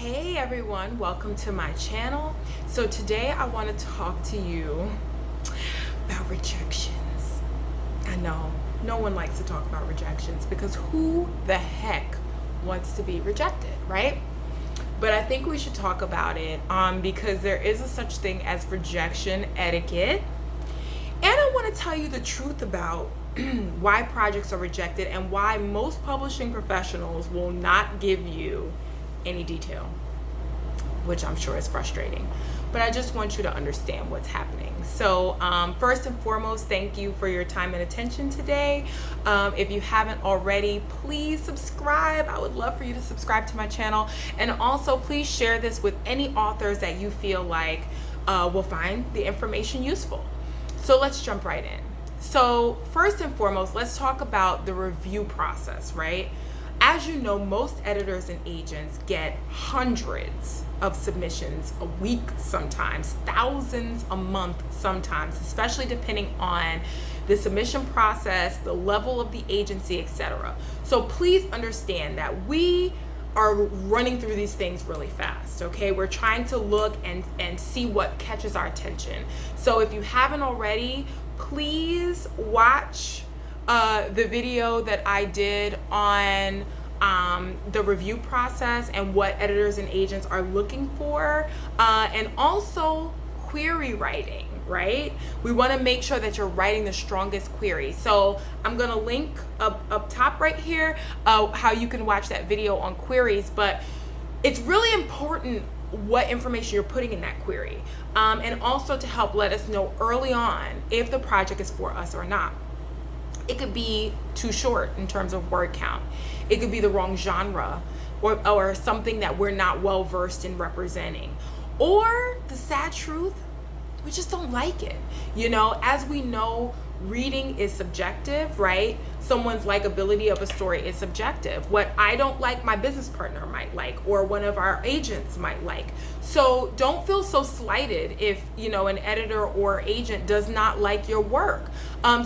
Hey everyone, welcome to my channel. So today I want to talk to you about rejections. I know no one likes to talk about rejections because who the heck wants to be rejected, right? But I think we should talk about it because there is a such thing as rejection etiquette. And I want to tell you the truth about why projects are rejected and why most publishing professionals will not give you any detail, which I'm sure is frustrating. But I just want you to understand what's happening. So first and foremost, thank you for your time and attention today. If you haven't already, please subscribe. I would love for you to subscribe to my channel. And also please share this with any authors that you feel like will find the information useful. So let's jump right in. So first and foremost, let's talk about the review process, right? As you know, most editors and agents get hundreds of submissions a week sometimes, thousands a month sometimes, especially depending on the submission process, the level of the agency, etc. So please understand that we are running through these things really fast, okay? We're trying to look and see what catches our attention. So if you haven't already, please watch the video that I did on the review process and what editors and agents are looking for, and also query writing, right? We want to make sure that you're writing the strongest query. So I'm going to link up top right here how you can watch that video on queries, but it's really important what information you're putting in that query, and also to help let us know early on if the project is for us or not. It could be too short in terms of word count. It could be the wrong genre or something that we're not well versed in representing. Or the sad truth, we just don't like it. You know, as we know, reading is subjective, right? Someone's likability of a story is subjective. What I don't like, my business partner might like, or one of our agents might like. So don't feel so slighted if, you know, an editor or agent does not like your work.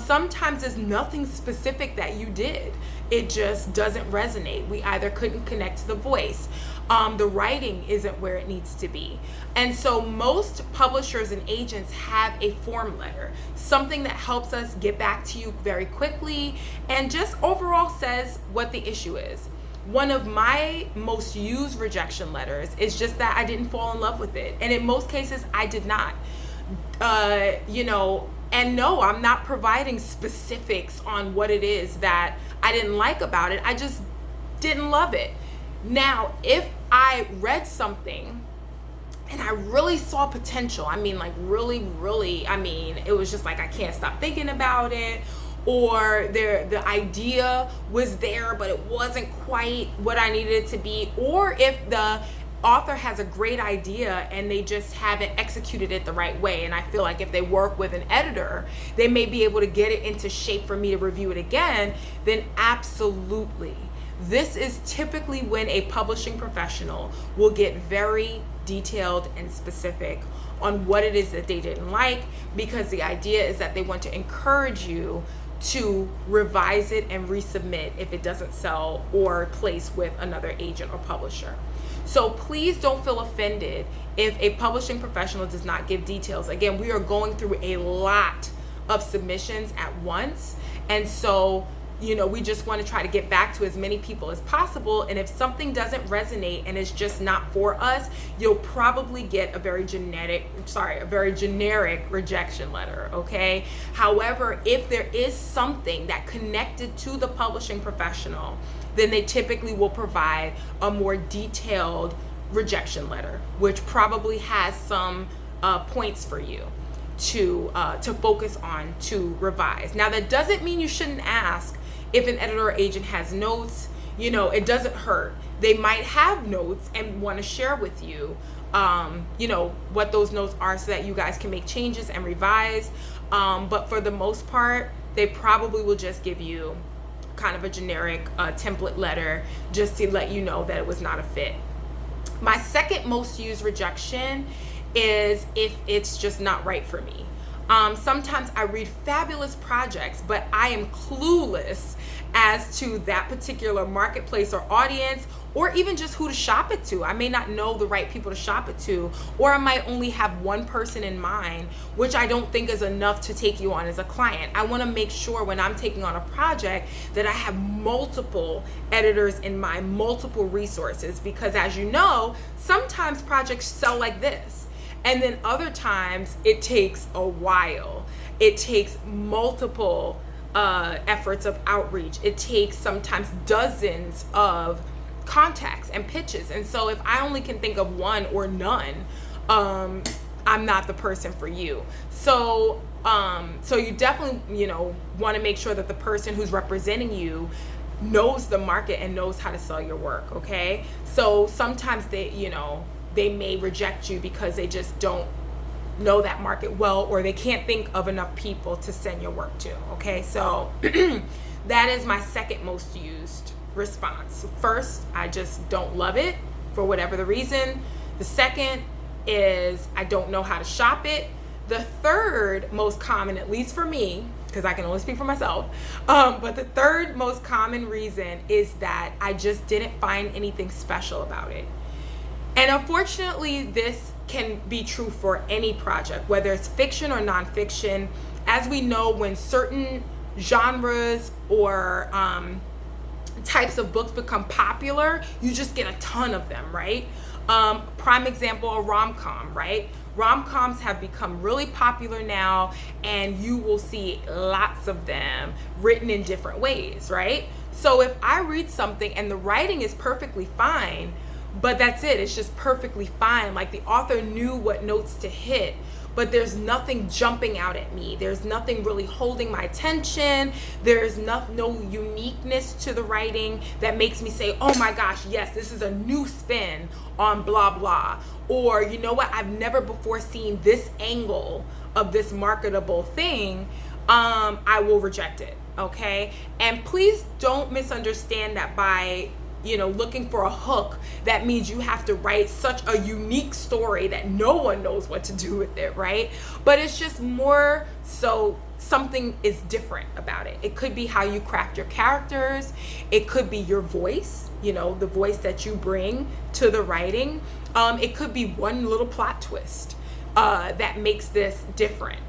Sometimes there's nothing specific that you did. It just doesn't resonate. We either couldn't connect to the voice. The writing isn't where it needs to be. And so most publishers and agents have a form letter, something that helps us get back to you very quickly and just overall says what the issue is. One of my most used rejection letters is just that I didn't fall in love with it. And in most cases, I did not. You know, and no, I'm not providing specifics on what it is that I didn't like about it. I just didn't love it. Now, if I read something and I really saw potential, I mean, like really, I mean, it was just like I can't stop thinking about it, or the idea was there, but it wasn't quite what I needed it to be, or if the author has a great idea and they just haven't executed it the right way, and I feel like if they work with an editor, they may be able to get it into shape for me to review it again, then absolutely. This is typically when a publishing professional will get very detailed and specific on what it is that they didn't like, because the idea is that they want to encourage you to revise it and resubmit if it doesn't sell or place with another agent or publisher. So please don't feel offended if a publishing professional does not give details. Again, we are going through a lot of submissions at once, and so you know, we just want to try to get back to as many people as possible. And if something doesn't resonate and it's just not for us, you'll probably get a very generic rejection letter, okay? However, if there is something that connected to the publishing professional, then they typically will provide a more detailed rejection letter, which probably has some points for you to focus on, to revise. Now, that doesn't mean you shouldn't ask if an editor or agent has notes. You know, it doesn't hurt. They might have notes and want to share with you, you know, what those notes are so that you guys can make changes and revise. But for the most part, they probably will just give you kind of a generic template letter just to let you know that it was not a fit. My second most used rejection is if it's just not right for me. Sometimes I read fabulous projects, but I am clueless as to that particular marketplace or audience, or even just who to shop it to. I may not know the right people to shop it to, or I might only have one person in mind, which I don't think is enough to take you on as a client. I want to make sure when I'm taking on a project that I have multiple editors in mind, multiple resources, because as you know, sometimes projects sell like this. And then other times it takes a while. It takes multiple efforts of outreach. It takes sometimes dozens of contacts and pitches. And so if I only can think of one or none, I'm not the person for you. So you definitely, want to make sure that the person who's representing you knows the market and knows how to sell your work. Okay. So sometimes they may reject you because they just don't know that market well, or they can't think of enough people to send your work to. Okay, so that is my second most used response. First, I just don't love it for whatever the reason. The second is I don't know how to shop it. The third most common, at least for me, because I can only speak for myself, but the third most common reason is that I just didn't find anything special about it. And unfortunately, this can be true for any project, whether it's fiction or nonfiction. As we know, when certain genres or types of books become popular, you just get a ton of them, right? Prime example, a rom-com, right? Rom-coms have become really popular now, and you will see lots of them written in different ways, right? So if I read something and the writing is perfectly fine, but that's it, it's just perfectly fine, like the author knew what notes to hit, but there's nothing jumping out at me, there's nothing really holding my attention, there's no uniqueness to the writing that makes me say, oh my gosh, yes, this is a new spin on blah blah, or you know what, I've never before seen this angle of this marketable thing, I will reject it. Okay, and please don't misunderstand that by looking for a hook, that means you have to write such a unique story that no one knows what to do with it, right? But it's just more so something is different about it. It could be how you craft your characters. It could be your voice, the voice that you bring to the writing. It could be one little plot twist that makes this different,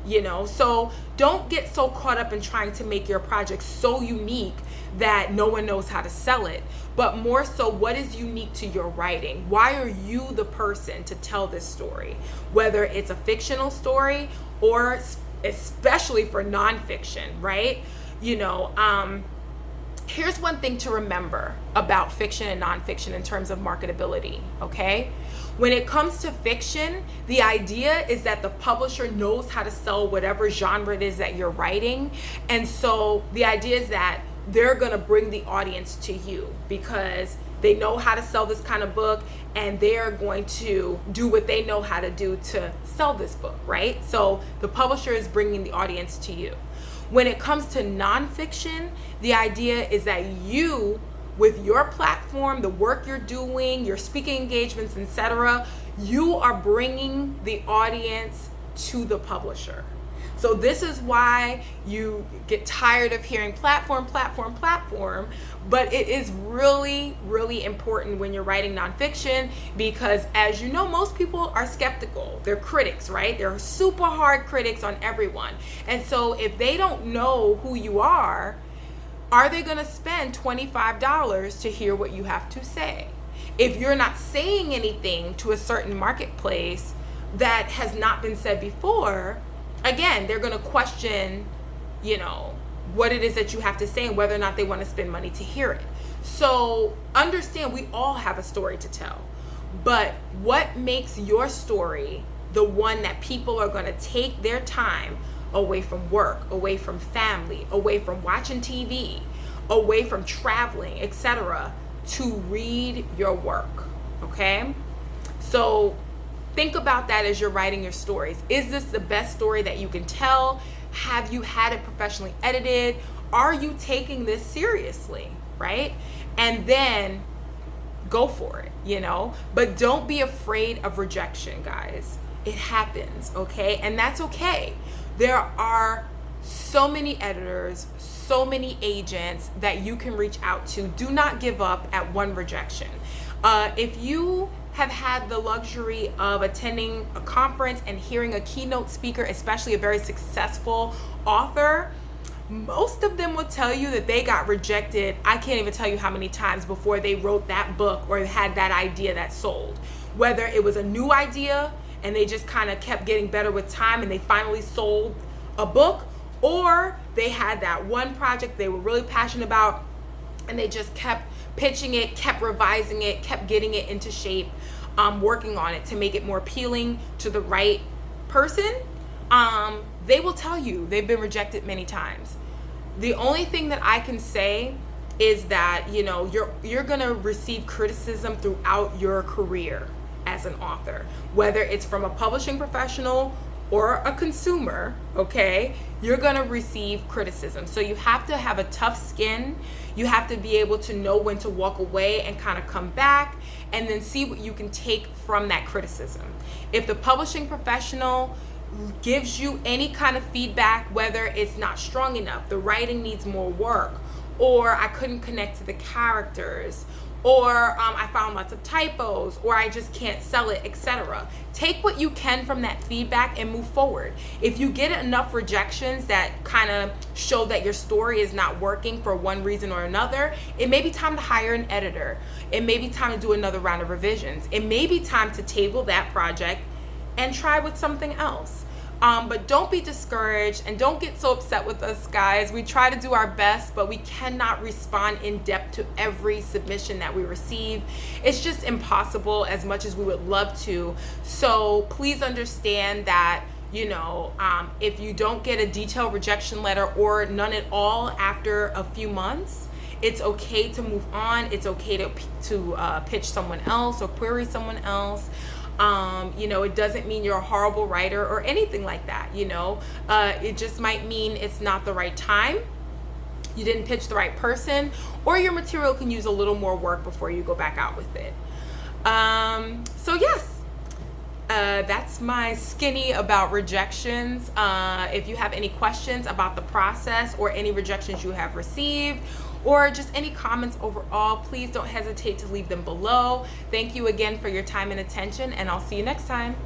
So don't get so caught up in trying to make your project so unique that no one knows how to sell it, but more so, what is unique to your writing? Why are you the person to tell this story? Whether it's a fictional story or especially for nonfiction, right? Here's one thing to remember about fiction and nonfiction in terms of marketability, okay? When it comes to fiction, the idea is that the publisher knows how to sell whatever genre it is that you're writing. And so the idea is that they're going to bring the audience to you because they know how to sell this kind of book, and they're going to do what they know how to do to sell this book, right? So the publisher is bringing the audience to you. When it comes to nonfiction, the idea is that you, with your platform, the work you're doing, your speaking engagements, etc., you are bringing the audience to the publisher. So this is why you get tired of hearing platform, but it is really, really important when you're writing nonfiction because, as you know, most people are skeptical. They're critics, right? They're super hard critics on everyone. And so if they don't know who you are they going to spend $25 to hear what you have to say? If you're not saying anything to a certain marketplace that has not been said before, again, they're going to question, what it is that you have to say and whether or not they want to spend money to hear it. So understand, we all have a story to tell. But what makes your story the one that people are going to take their time away from work, away from family, away from watching TV, away from traveling, etc., to read your work, okay? So think about that as you're writing your stories. Is this the best story that you can tell? Have you had it professionally edited? Are you taking this seriously, right? And then go for it, But don't be afraid of rejection, guys. It happens, okay? And that's okay. There are so many editors, so many agents that you can reach out to. Do not give up at one rejection. If you have had the luxury of attending a conference and hearing a keynote speaker, especially a very successful author, most of them will tell you that they got rejected. I can't even tell you how many times before they wrote that book or had that idea that sold. Whether it was a new idea and they just kind of kept getting better with time and they finally sold a book, or they had that one project they were really passionate about and they just kept pitching it, kept revising it, kept getting it into shape, working on it to make it more appealing to the right person. They will tell you they've been rejected many times. The only thing that I can say is that, you know, you're gonna receive criticism throughout your career as an author, whether it's from a publishing professional or a consumer, okay? You're gonna receive criticism. So you have to have a tough skin. You have to be able to know when to walk away and kind of come back and then see what you can take from that criticism. If the publishing professional gives you any kind of feedback, whether it's not strong enough, the writing needs more work, or I couldn't connect to the characters, or I found lots of typos, or I just can't sell it, etc. Take what you can from that feedback and move forward. If you get enough rejections that kind of show that your story is not working for one reason or another, it may be time to hire an editor. It may be time to do another round of revisions. It may be time to table that project and try with something else. But don't be discouraged and don't get so upset with us, guys. We try to do our best, but we cannot respond in depth to every submission that we receive. It's just impossible as much as we would love to. So please understand that, you know, if you don't get a detailed rejection letter or none at all after a few months, it's okay to move on. It's okay to pitch someone else or query someone else. You know, it doesn't mean you're a horrible writer or anything like that, you know. It just might mean it's not the right time, you didn't pitch the right person, or your material can use a little more work before you go back out with it. So yes, that's my skinny about rejections. If you have any questions about the process or any rejections you have received, or just any comments overall, please don't hesitate to leave them below. Thank you again for your time and attention, and I'll see you next time.